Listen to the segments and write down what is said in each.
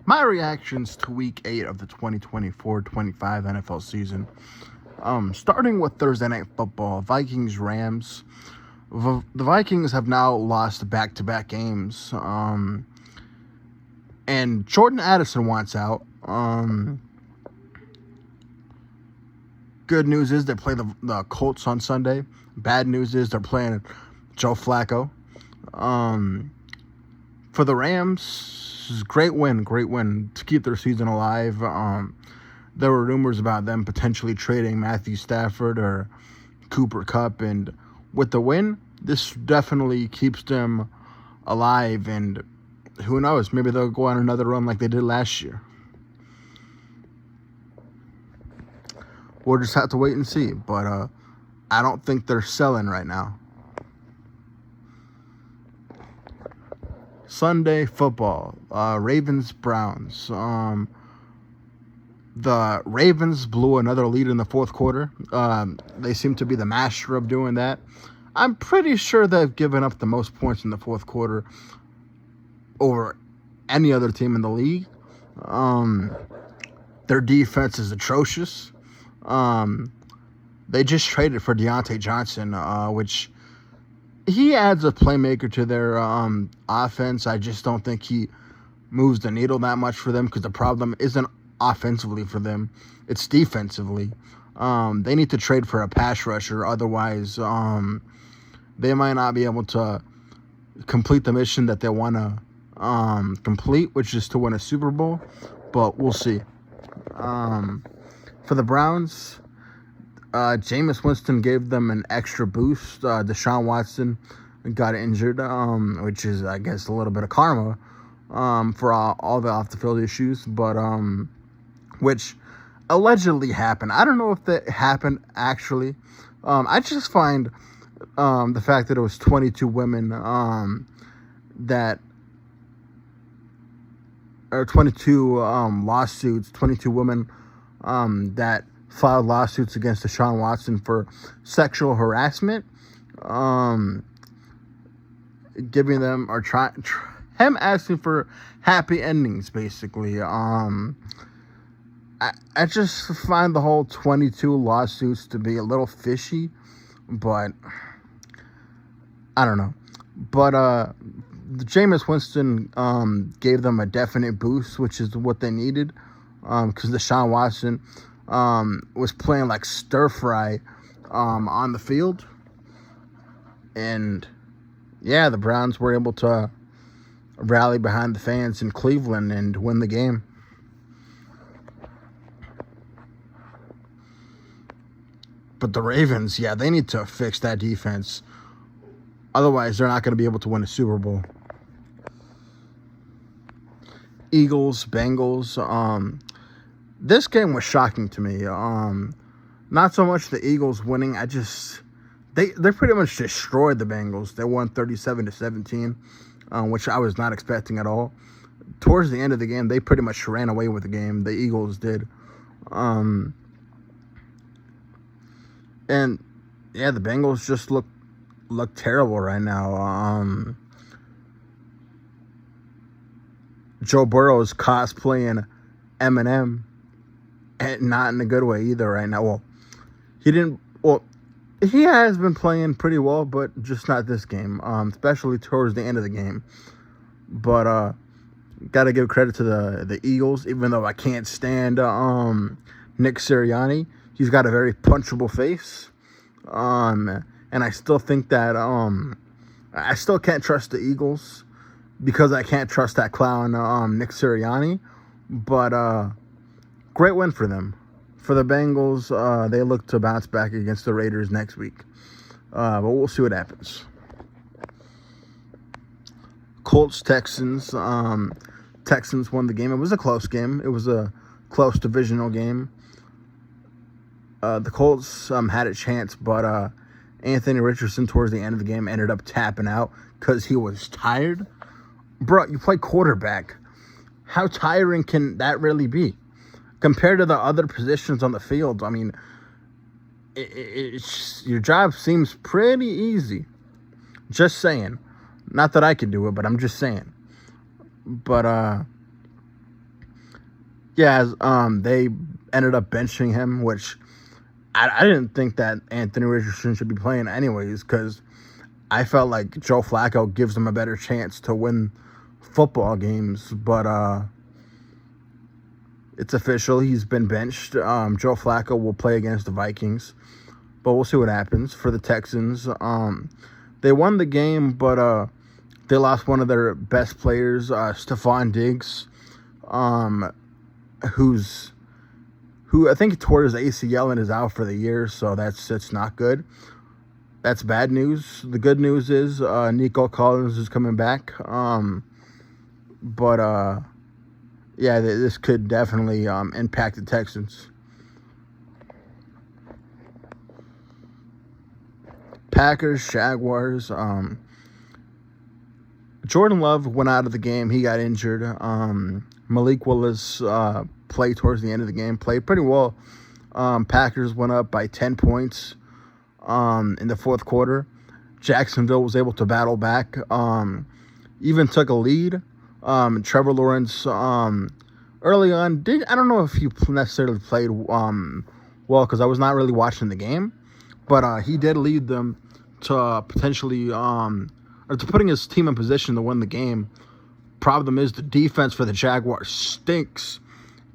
My reactions to Week 8 of the 2024-25 NFL season. Starting with Thursday Night Football, Vikings-Rams. The Vikings have now lost back-to-back games. And Jordan Addison wants out. Good news is they play the Colts on Sunday. Bad news is they're playing Joe Flacco. For the Rams, great win to keep their season alive. There were rumors about them potentially trading Matthew Stafford or Cooper Kupp, and with the win, this definitely keeps them alive, and who knows, maybe they'll go on another run like they did last year. We'll just have to wait and see, but I don't think they're selling right now. Sunday football, Ravens-Browns. The Ravens blew another lead in the fourth quarter. They seem to be the master of doing that. I'm pretty sure they've given up the most points in the fourth quarter over any other team in the league. Their defense is atrocious. They just traded for Deontay Johnson, which he adds a playmaker to their offense. I just don't think he moves the needle that much for them, because the problem isn't offensively for them, it's defensively. They need to trade for a pass rusher, otherwise they might not be able to complete the mission that they want to complete, which is to win a Super Bowl, but we'll see. For the Browns, Jameis Winston gave them an extra boost. Deshaun Watson got injured, which is, I guess, a little bit of karma for all the off-the-field issues, but which allegedly happened. I don't know if that happened actually. I just find the fact that it was 22 women that, or 22 lawsuits, 22 women that filed lawsuits against Deshaun Watson for sexual harassment, giving them, or him asking for happy endings, basically. I just find the whole 22 lawsuits to be a little fishy, but I don't know. But Jameis Winston gave them a definite boost, which is what they needed, because Deshaun Watson was playing like stir fry on the field. And yeah, the Browns were able to rally behind the fans in Cleveland and win the game. But the Ravens, yeah, they need to fix that defense. Otherwise, they're not going to be able to win a Super Bowl. Eagles, Bengals. This game was shocking to me. Not so much the Eagles winning. They pretty much destroyed the Bengals. They won 37-17, which I was not expecting at all. Towards the end of the game, they pretty much ran away with the game. The Eagles did. And yeah, the Bengals just look terrible right now. Joe Burrow is cosplaying Eminem, and not in a good way either right now. He has been playing pretty well, but just not this game, especially towards the end of the game. But got to give credit to the Eagles, even though I can't stand Nick Sirianni. He's got a very punchable face, and I still think that I still can't trust the Eagles because I can't trust that clown Nick Sirianni. But great win for them. For the Bengals, they look to bounce back against the Raiders next week, but we'll see what happens. Colts, Texans. Texans won the game. It was a close game. It was a close divisional game. The Colts had a chance, but Anthony Richardson towards the end of the game ended up tapping out because he was tired. Bro, you play quarterback. How tiring can that really be? Compared to the other positions on the field, I mean, your job seems pretty easy. Just saying. Not that I can do it, but I'm just saying. But Yeah, they ended up benching him, which I didn't think that Anthony Richardson should be playing anyways, because I felt like Joe Flacco gives him a better chance to win football games. But it's official. He's been benched. Joe Flacco will play against the Vikings, but we'll see what happens for the Texans. They won the game, but they lost one of their best players, Stephon Diggs, who I think tore his ACL and is out for the year, so that's not good. That's bad news. The good news is Nico Collins is coming back. But yeah, this could definitely impact the Texans. Packers, Jaguars. Jordan Love went out of the game. He got injured. Malik Willis played towards the end of the game. Played pretty well. Packers went up by 10 points in the fourth quarter. Jacksonville was able to battle back. Even took a lead. Trevor Lawrence early on I don't know if he necessarily played well, because I was not really watching the game, but he did lead them to potentially or to putting his team in position to win the game. Problem is the defense for the Jaguars stinks,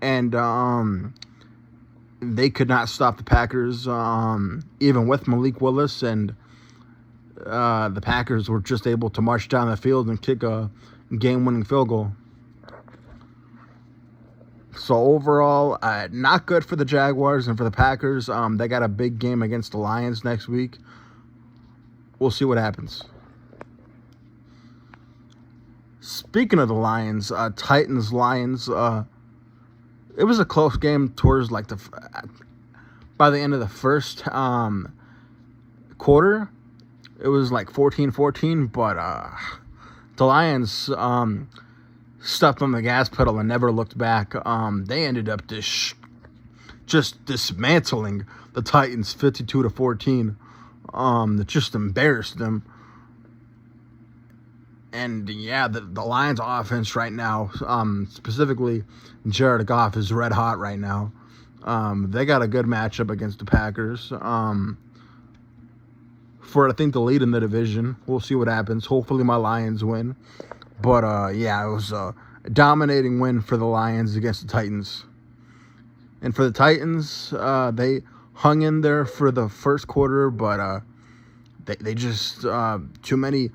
and they could not stop the Packers even with Malik Willis, and the Packers were just able to march down the field and kick a game-winning field goal. So overall, not good for the Jaguars and for the Packers. They got a big game against the Lions next week. We'll see what happens. Speaking of the Lions, Titans-Lions, it was a close game towards by the end of the first quarter. It was like 14-14, but the Lions stepped on the gas pedal and never looked back. They ended up just dismantling the Titans 52-14. That just embarrassed them. And yeah, the Lions offense right now, specifically Jared Goff, is red hot right now. They got a good matchup against the Packers. For I think the lead in the division. We'll see what happens. Hopefully my Lions win. But yeah, it was a dominating win for the Lions against the Titans. And for the Titans, they hung in there for the first quarter, but they just too many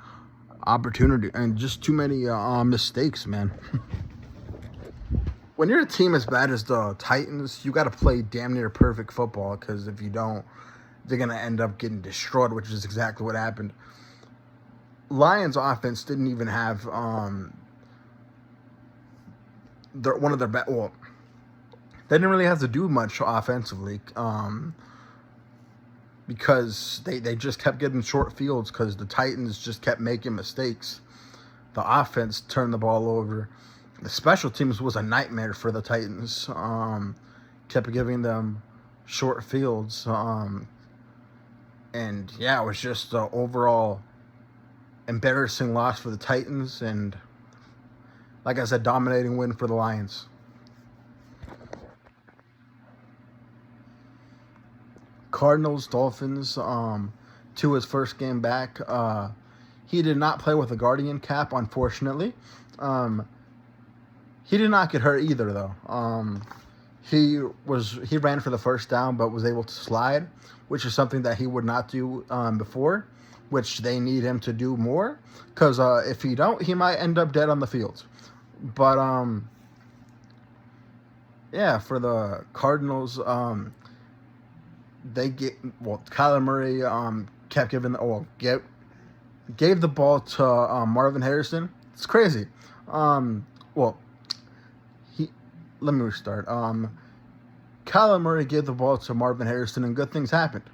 opportunity and just too many mistakes, man. When you're a team as bad as the Titans, you got to play damn near perfect football, because if you don't, they're going to end up getting destroyed, which is exactly what happened. Lions offense didn't even have one of their best. Well, they didn't really have to do much offensively, because they just kept getting short fields because the Titans just kept making mistakes. The offense turned the ball over. The special teams was a nightmare for the Titans. Kept giving them short fields. And yeah, it was just an overall embarrassing loss for the Titans, and like I said, dominating win for the Lions. Cardinals, Dolphins, to his first game back. He did not play with a Guardian cap, unfortunately. He did not get hurt either, though. He ran for the first down, but was able to slide, which is something that he would not do before, which they need him to do more, because if he don't, he might end up dead on the field. But yeah, for the Cardinals, Kyler Murray kept gave the ball to Marvin Harrison. It's crazy. Let me restart. Kyler Murray gave the ball to Marvin Harrison, and good things happened.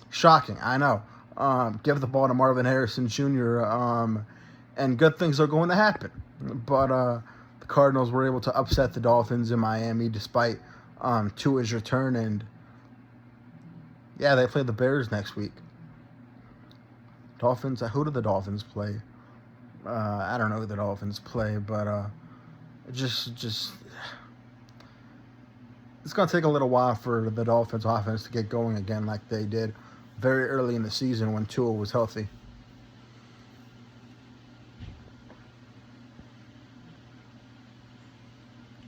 Shocking, I know. Give the ball to Marvin Harrison Jr., and good things are going to happen. But the Cardinals were able to upset the Dolphins in Miami despite Tua's return, and yeah, they play the Bears next week. Dolphins, who do the Dolphins play? I don't know who the Dolphins play, but just it's going to take a little while for the Dolphins offense to get going again like they did very early in the season when Tua was healthy.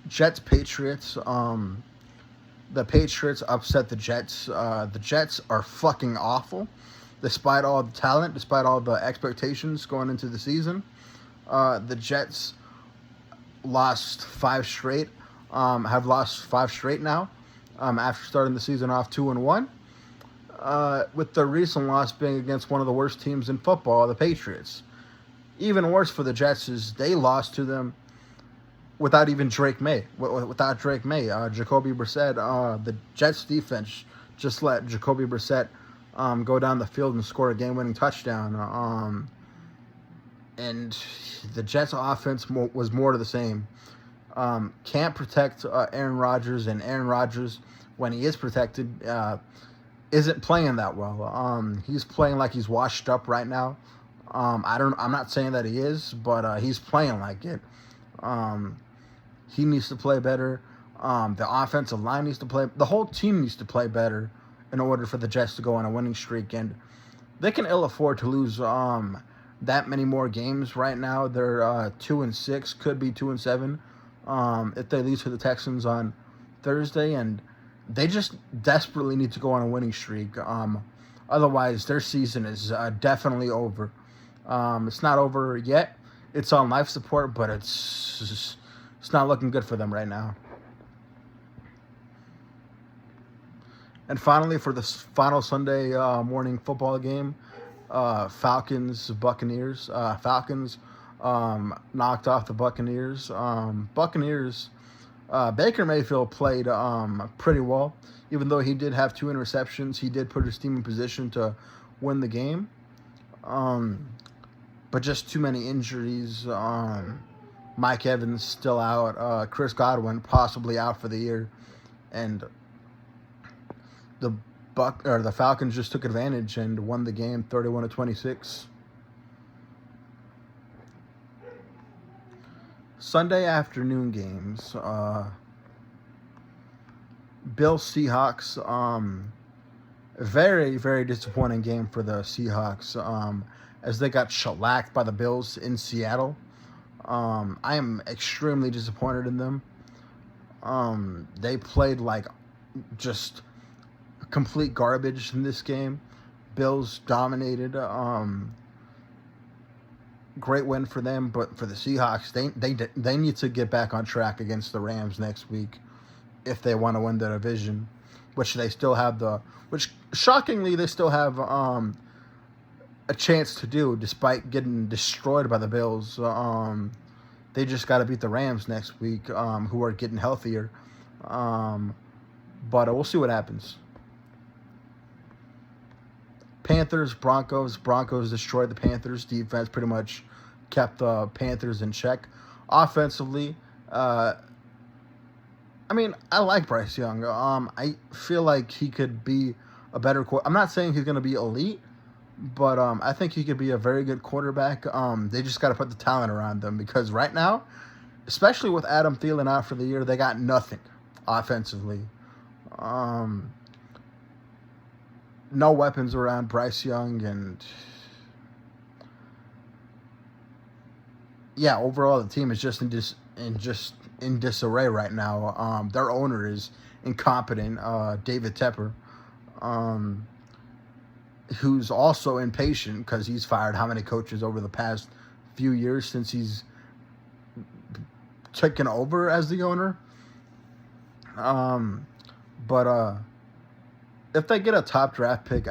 Jets Patriots. The Patriots upset the Jets. The Jets are fucking awful, despite all the talent, despite all the expectations going into the season. The Jets lost five straight. Have lost five straight now. After starting the season off 2-1. With the recent loss being against one of the worst teams in football, the Patriots. Even worse for the Jets is they lost to them without even Drake May. Without Drake May, Jacoby Brissett, the Jets defense just let Jacoby Brissett go down the field and score a game-winning touchdown. And the Jets offense was more to the same. Can't protect Aaron Rodgers, and Aaron Rodgers, when he is protected, isn't playing that well. He's playing like he's washed up right now. I'm not saying that he is, but he's playing like it. He needs to play better. The offensive line needs to play. The whole team needs to play better in order for the Jets to go on a winning streak, and they can ill afford to lose that many more games right now. They're 2-6, could be 2-7 if they lose to the Texans on Thursday, and they just desperately need to go on a winning streak. Otherwise, their season is definitely over. It's not over yet. It's on life support, but it's not looking good for them right now. And finally, for the final Sunday morning football game, Falcons-Buccaneers. Falcons knocked off the Buccaneers. Buccaneers, Baker Mayfield played pretty well. Even though he did have 2 interceptions, he did put his team in position to win the game. But just too many injuries. Mike Evans still out. Chris Godwin possibly out for the year. And the Falcons just took advantage and won the game 31-26. Sunday afternoon games. Bills Seahawks. Very, very disappointing game for the Seahawks. As they got shellacked by the Bills in Seattle. I am extremely disappointed in them. They played like just complete garbage in this game. Bills dominated. Great win for them, but for the Seahawks, they need to get back on track against the Rams next week if they want to win the division, which they still have which shockingly they still have a chance to do despite getting destroyed by the Bills. They just got to beat the Rams next week, who are getting healthier. But we'll see what happens. Panthers, Broncos. Broncos destroyed the Panthers. Defense pretty much kept the Panthers in check. Offensively, I like Bryce Young. I feel like he could be a better quarterback. I'm not saying he's going to be elite, but I think he could be a very good quarterback. They just got to put the talent around them because right now, especially with Adam Thielen out for the year, they got nothing offensively. No weapons around Bryce Young, and yeah, overall the team is just in disarray right now. Their owner is incompetent, David Tepper, who's also impatient because he's fired how many coaches over the past few years since he's taken over as the owner. But if they get a top draft pick,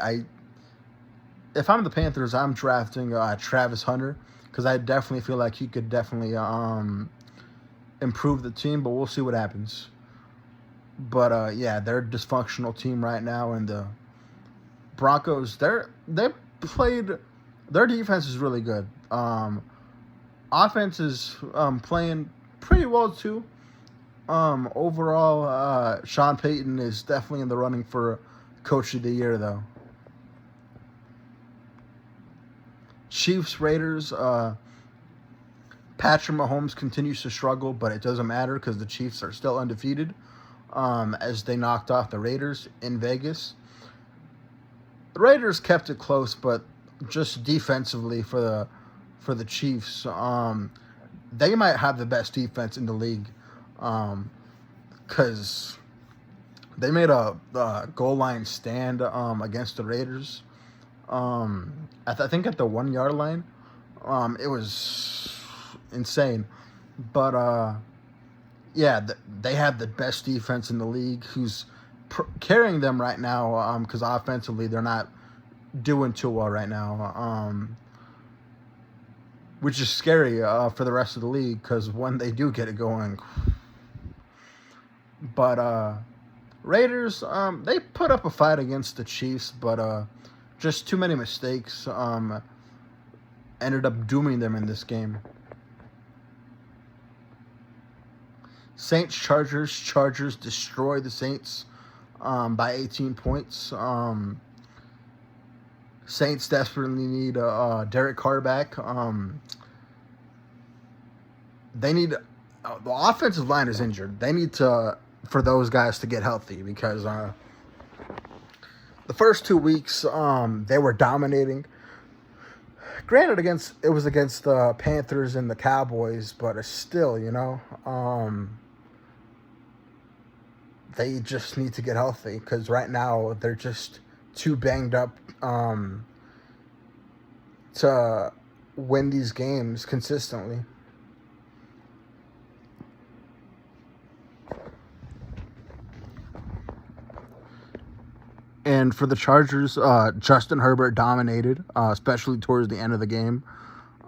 if I'm the Panthers, I'm drafting Travis Hunter because I definitely feel like he could definitely improve the team, but we'll see what happens. But yeah, they're a dysfunctional team right now, and the Broncos, their defense is really good. Offense is playing pretty well too. Overall, Sean Payton is definitely in the running for Coach of the Year, though. Chiefs, Raiders. Patrick Mahomes continues to struggle, but it doesn't matter because the Chiefs are still undefeated. as they knocked off the Raiders in Vegas. The Raiders kept it close, but just defensively for the Chiefs, they might have the best defense in the league, because they made a goal line stand against the Raiders. I think at the 1 yard line, it was insane. But yeah, they have the best defense in the league, who's carrying them right now. Because offensively they're not doing too well right now. Which is scary for the rest of the league, because when they do get it going. But Raiders, they put up a fight against the Chiefs, but just too many mistakes ended up dooming them in this game. Saints, Chargers. Chargers destroy the Saints by 18 points. Saints desperately need Derek Carr back. They need the offensive line is injured. They need for those guys to get healthy, because the first 2 weeks they were dominating. Granted, it was against the Panthers and the Cowboys, but still, they just need to get healthy, because right now they're just too banged up to win these games consistently. And for the Chargers, Justin Herbert dominated, especially towards the end of the game.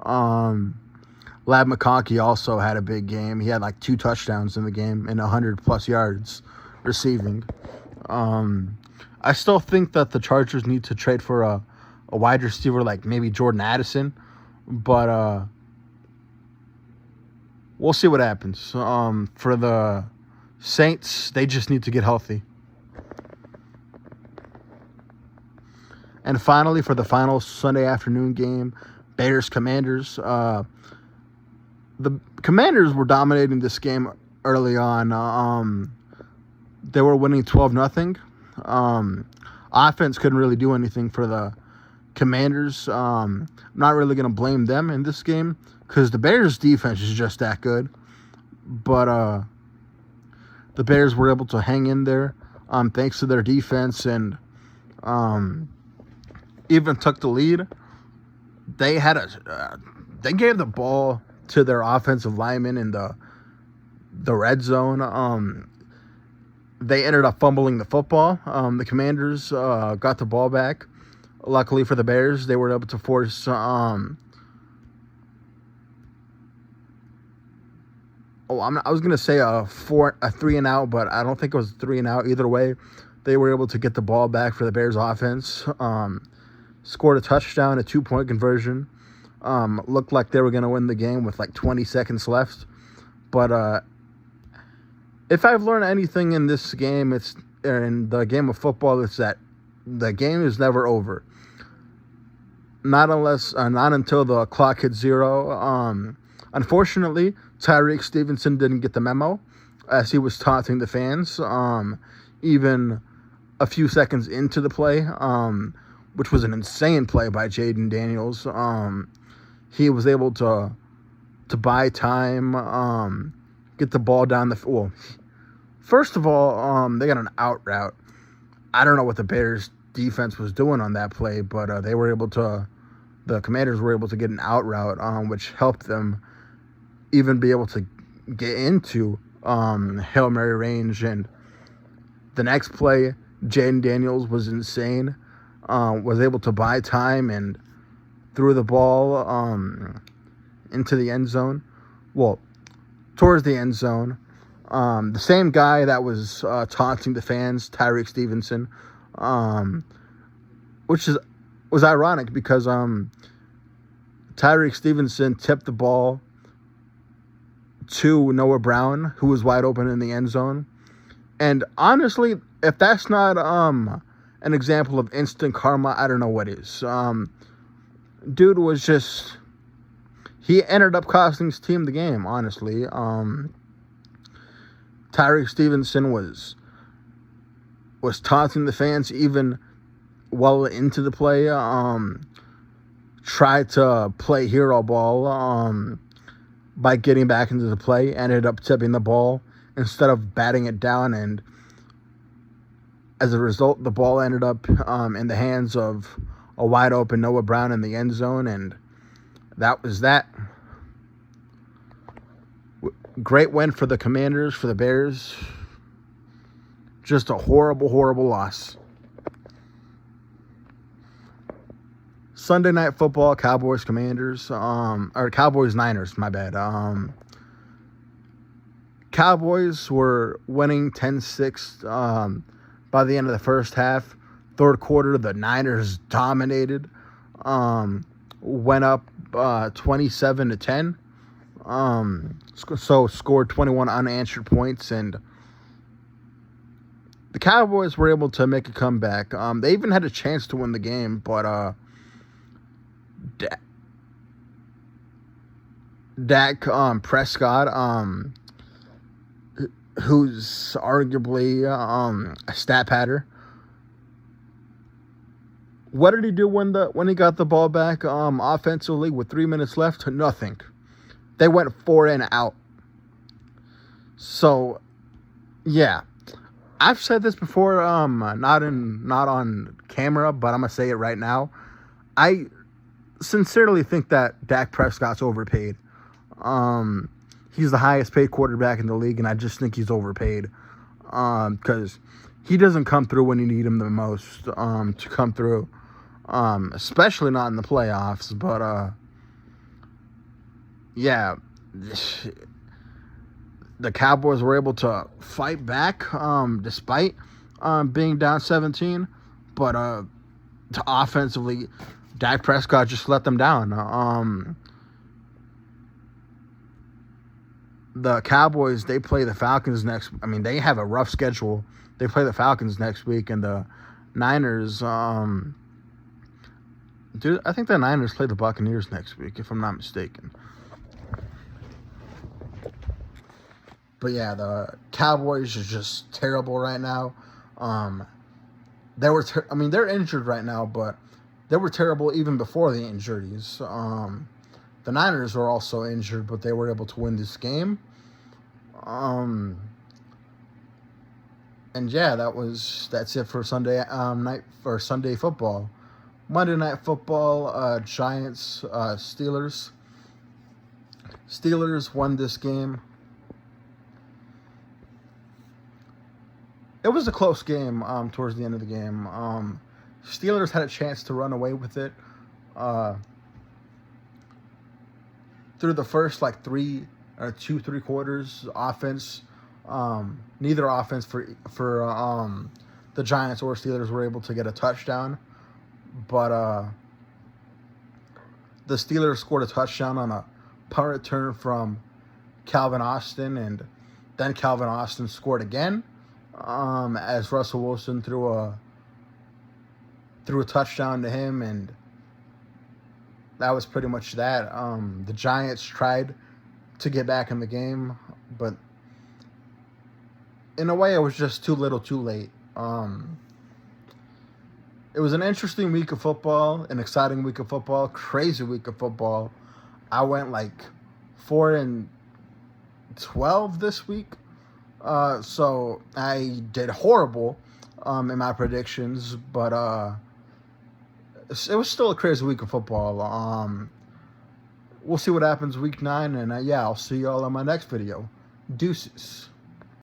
Lab McConkey also had a big game. He had like 2 touchdowns in the game and 100+ yards receiving. I still think that the Chargers need to trade for a wide receiver like maybe Jordan Addison, but we'll see what happens. For the Saints, they just need to get healthy. And finally, for the final Sunday afternoon game, Bears-Commanders. The Commanders were dominating this game early on. They were winning 12-0. Offense couldn't really do anything for the Commanders. I'm not really going to blame them in this game, because the Bears' defense is just that good. But the Bears were able to hang in there thanks to their defense, and even took the lead. They had they gave the ball to their offensive linemen in the red zone. They ended up fumbling the football. The Commanders got the ball back. Luckily for the Bears, they were able to force I was gonna say a 3-and-out, but I don't think it was 3-and-out. Either way, they were able to get the ball back for the Bears offense. Scored a touchdown, a 2-point conversion. Looked like they were going to win the game with like 20 seconds left. But if I've learned anything in this game, it's in the game of football, it's that the game is never over. Not until the clock hits 0. Unfortunately, Tyreek Stevenson didn't get the memo as he was taunting the fans, even a few seconds into the play, which was an insane play by Jaden Daniels. He was able to buy time, get the ball down the field. First of all, they got an out route. I don't know what the Bears defense was doing on that play, but the Commanders were able to get an out route, which helped them even be able to get into Hail Mary range. And the next play, Jaden Daniels was insane. Was able to buy time and threw the ball into the end zone. Well, towards the end zone. The same guy that was taunting the fans, Tyreek Stevenson, which was ironic because Tyreek Stevenson tipped the ball to Noah Brown, who was wide open in the end zone. And honestly, if that's not an example of instant karma, I don't know what is. Dude was just... He ended up costing his team the game, honestly. Tyreek Stevenson was was taunting the fans even well into the play. Tried to play hero ball by getting back into the play. Ended up tipping the ball instead of batting it down, and as a result, the ball ended up in the hands of a wide open Noah Brown in the end zone, and that was that. Great win for the Commanders, for the Bears. Just a horrible, horrible loss. Sunday Night Football, Cowboys, Commanders, or Cowboys, Niners, my bad. Cowboys were winning 10-6 by the end of the first half. Third quarter, the Niners dominated. Went up 27-10. So scored 21 unanswered points, and the Cowboys were able to make a comeback. They even had a chance to win the game, but Dak Prescott, who's arguably a stat patter. What did he do when he got the ball back offensively with 3 minutes left? Nothing. They went 4 and out. So, yeah. I've said this before, not on camera, but I'm going to say it right now. I sincerely think that Dak Prescott's overpaid. He's the highest paid quarterback in the league, and I just think he's overpaid. Because he doesn't come through when you need him the most to come through. Especially not in the playoffs, but yeah, the Cowboys were able to fight back despite being down 17, but to offensively, Dak Prescott just let them down. The Cowboys, they play the Falcons next. I mean, they have a rough schedule. They play the Falcons next week, and the Niners. I think the Niners play the Buccaneers next week, if I'm not mistaken. But yeah, the Cowboys are just terrible right now. They're injured right now, but they were terrible even before the injuries. The Niners were also injured, but they were able to win this game. And yeah, that's it for Sunday night for Sunday football. Monday Night Football, Giants, Steelers. Steelers won this game. It was a close game towards the end of the game. Steelers had a chance to run away with it. Through the first three quarters, offense, neither offense for the Giants or Steelers were able to get a touchdown, but the Steelers scored a touchdown on a punt return from Calvin Austin, and then Calvin Austin scored again as Russell Wilson threw a touchdown to him, and that was pretty much that. The Giants tried to get back in the game, but in a way it was just too little too late. It was an interesting week of football, an exciting week of football, crazy week of football. I went 4-12 this week. So I did horrible in my predictions, but it was still a crazy week of football. We'll see what happens week 9, and yeah, I'll see y'all on my next video. Deuces.